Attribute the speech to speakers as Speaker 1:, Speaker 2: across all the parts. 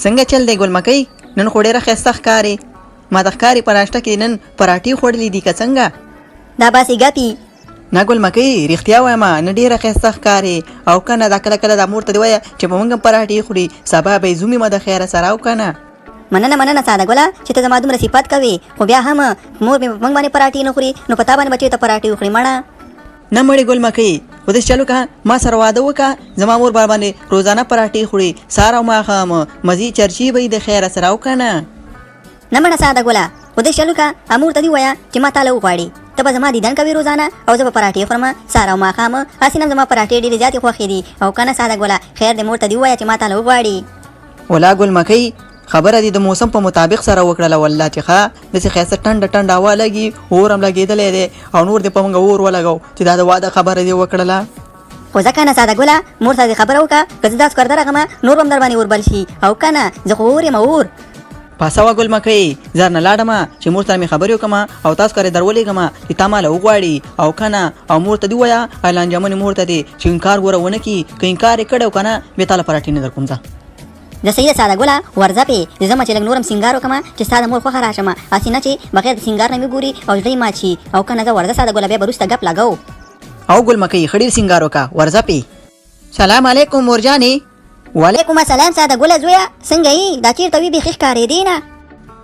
Speaker 1: څنګه چل دی ګل مکۍ؟ نن خو ډېره ښایسته ښکارې. ما د ښکارې په ناشته کې نن پراټې خوړلې دي که څنګه؟
Speaker 2: دا باسي ګپي.
Speaker 1: نه ګل مکۍ رښتیا وایم نن ډېره ښایسته ښکارې. او که نه دا کله کله دا مور ته دې وایه چې په موږ هم پراټې خوري، سبا به یې زومې مه د خیره سره او که نه.
Speaker 2: مننه ساده ګله چې ته زما دومره صفت کوې، خو بیا هم مور مې موږ باندې پراټې نه خوري، نو په تا باندې بچیو ته پراټې وخوري مړه.
Speaker 1: نه مړې ګل مکۍ، خو داسې چل وکړه ما سره واده وکړه، زما مور به باندې روزانه پراټې خوري، سهار او ماښام مزې چرچې به یې د خیره سره او که نه.
Speaker 2: نه مړه ساده ګله، خو داسې چل وکړه امور ته دې ووایه چې ما تاله وغواړي، ته به زما دیدن کوې روزانه او زه به پراټې خورم سهار او ماښام. هسې نه زما پراټې ډېرې زیاتې خوښې دي او که نه ساده ګله، خیر دې مور ته دې ووایه چې ما تاله وغواړي.
Speaker 1: ولا ګل مکۍ خبره دې د موسم په مطابق سره وکړله والله چې ښه داسې ښایسته ټنډه هوا لګي، اور هم لګېدلی دی او نور دې په موږ اور ولګو چې دا د واده خبره دې وکړله.
Speaker 2: خو ځکه نه ساده ګله مور ته دې خبره وکړه، که زه داسې کار درغمه نور به هم در باندې اور بل شي او که نه زه خو اور یم اور.
Speaker 1: پاسه وه ګل مکۍ زر نه لاړم چې مور سره مې خبرې وکړم او تاسو کارې در ولېږم چې تا ماله وغواړي او که نه. او مور ته دې ووایه اعلان جامنې مور ته دې چې انکار ګوره ونه کړي، که انکار یې کړی او که نه بیا تا له پراټې نه در کوم ځه.
Speaker 2: د صحیح ده ساده ګله ورځه پې زه ځم چې لږ نورم سینګار وکړم چې ستا د مور خوښه راشم، هسې نه چې بغیر د سینګار نه مې ګوري او زړه یې مات شي او که نه زه ورځه ساده ګله بیا به وروسته ګپ لګو.
Speaker 1: او ګل مکۍ ښه ډېر سینګار وکړه ورځه پې. سلام علیکم مور جانې.
Speaker 2: وعلیکم السلام ساده ګله زویه څنګه یې؟ دا چېرته وي بیخي ښکارېدې نه.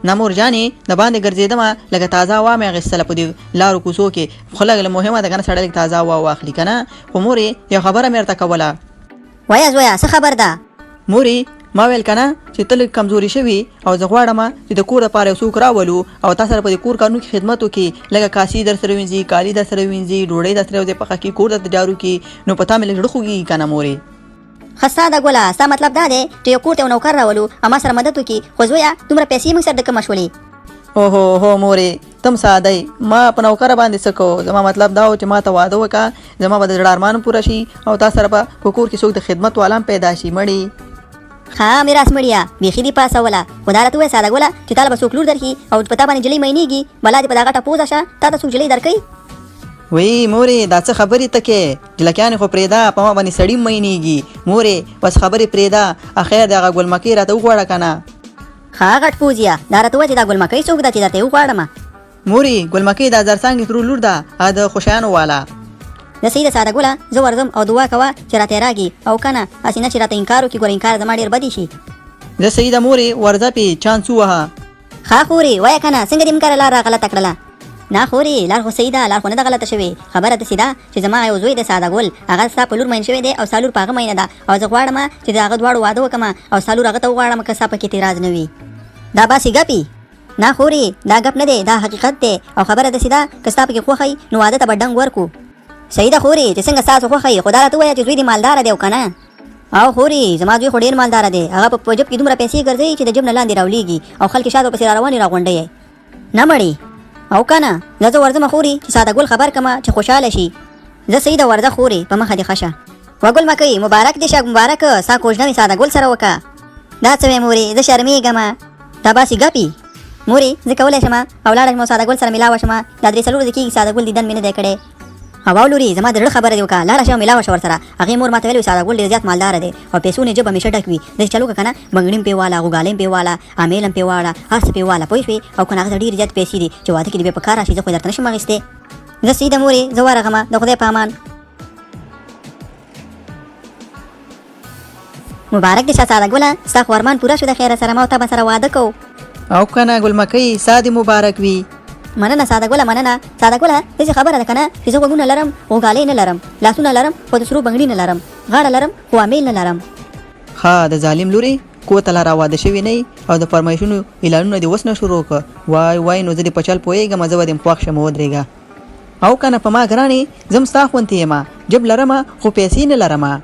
Speaker 1: نه مور جانې د باندې ګرځېدم لکه تازه هوا مې اخیستله په دې لارو کوڅو کې، خو لږ مهمه ده که نه سړی لږ تازه هوا واخلي که نه. خو مورې یو خبره مې درته کوله.
Speaker 2: وایه زویه څه خبر ده؟
Speaker 1: مورې ما ویل که نه چې ته لږ کمزوري شوي او زه غواړم چې د کور دپاره یو څوک راولو او تا سره په دې کور کارونو کې خدمت وکړي، لږه کاسې در سره وینځي، کالي در سره وینځي، ډوډۍ در سره یو ځای پخه کړي، کور درته جارو کړي، نو په تا مې لږ زړه خوږېږي که نه مورې.
Speaker 2: ښه ساده ګله ستا مطلب دا دی چې یو کور ته یو نوکر راولو او ما سره مدد وکړي، خو زویه دومره پیسې موږ سره د کومه شولې؟
Speaker 1: هو مورې تم ساده ما په نوکره باندې څه کوو، زما مطلب دا و چې ما ته واده وکړه، زما به د زړه ارمان پوره شي او تا سره به په کور کې څوک د خدمت والا هم پیدا شي مړې.
Speaker 2: ها میراث مړیه بیخي دې پاسوله، خو دا راته ووایه ساده ګله چې تا له به څوک لور درکړي او په تا باندې جلۍ مینېږي، بلا دې په دا غټه پوزه شه تا ته څوک جلۍ درکوي؟
Speaker 1: وی مورې دا څه خبرې ته کې جلکیانې خو پرېږده په ما باندې سړي مینېږي مورې بس خبرې پرېږده. اخیر د هغه ګل مکۍ راته وغواړه که نه.
Speaker 2: ښه غټ پوزیه دا راته ووایه چې دا ګل مکۍ څوک ده چې درته یې وغواړم؟
Speaker 1: مورې ګل مکۍ دا زرڅانګې ترور لور ده د خوشیانو والا.
Speaker 2: د صحیح ده ساده ګله زه ورځم او دعا کوه چې راته یې راږي او که نه هسې نه چې راته انکار وکړي، ګوره انکار زما ډېر بدې شي.
Speaker 1: زه صحیح ده مورې ورځه پې چانس ووهه.
Speaker 2: ښه خورې وایه که نه څنګه دې موږ کره لار راغلطه کړله؟ نه خورې لار خو صحیح ده، لار خو نه ده غلطه شوې، خبره داسې ده چې زما یو زوی دی ساده ګل، هغه ستا په لور مین شوی دی او ستا لور په هغه مینه ده او زه غواړم چې د هغه دواړو واده وکړم او ستا لور هغه ته وغواړم که ستا پکې اعتراض نه وي. دا باسي ګپي؟ نه خورې دا ګپ نه دی، دا حقیقت دی او خبره داسې ده که ستا پکې خوښه وي نو واده ته به ډنګ ورکړو. صحیح ده خورې چې څنګه ستاسو خوښه وي، خو دا راته ووایه چې زوی دې مالداره دی او که نه؟ او خورې زما زوی خو ډېر مالداره دی، هغه په جب کې دومره پیسې ګرځوي چې د جب نه لاندې راولېږي او خلک شاته ورپسې را روانې راغونډوي نه مړې. او که نه زه ورځم خورې چې ساده ګل خبر کړم چې خوشحاله شي. زه صحیح ده ورځه خورې په مخه دې ښه شه. وګل مکۍ مبارک دې شه مبارک، ستا کوژده مې ساده ګل سره وکړه. دا څه وې مورې زه شرمېږم. دا باسي ګپي؟ مورې زه کولی شم او لاړه شم او ساده ګل سره مېلاوه شم، دا 3-4 ورځې کېږي ساده ګل دیدن مې نه دی کړی. هوا لوري زما د زړه خبره دې وکړه، لاړه شه مېلاوه شه ورسره. هغې مور ما ته ویلي ساده ګل ډېر زیات مالداره دی او پیسو نه جب همیشه ډک وي، داسې چل وکړه که نه بنګړي هم پې واله، غوږالۍ هم پې واله، امیل هم پې واله، هر څه پې واله پوه شوې. او که نه هغه ته ډېرې زیاتې پیسې دي چې واده کې دې بیا په کار راشي، زه خو یې درته نه شم اخیستی. زه صحیح ده مورې زه ورغمه د خدای په امان. مبارک دې شه ساده ګله ستا خو ارمان پوره شو د خیره سره، ما او تا به سره واده کوو.
Speaker 1: او که نه ګل مکۍ ستا دې مبارک وي.
Speaker 2: مننه ساده ګله مننه. ساده ګله داسې خبره ده که نه چې زه غوږونه لرم، غوږالۍ نه لرم، لاسونه لرم خو د سرو بنګړي نه لرم، غاړه لرم خو امیل نه لرم.
Speaker 1: ښه د ظالم لورې کور ته لا راواده شوې نه او د فرمایشونو اعلانونه دې اوس نه شروع کړه. وای نو زه دې په چل پوهېږم، زه به دې خوښ شم ودرېږه. او که نه په ما ګرانې زه هم ستا غوندې یم، جب لرمه خو پیسې نه لرمه.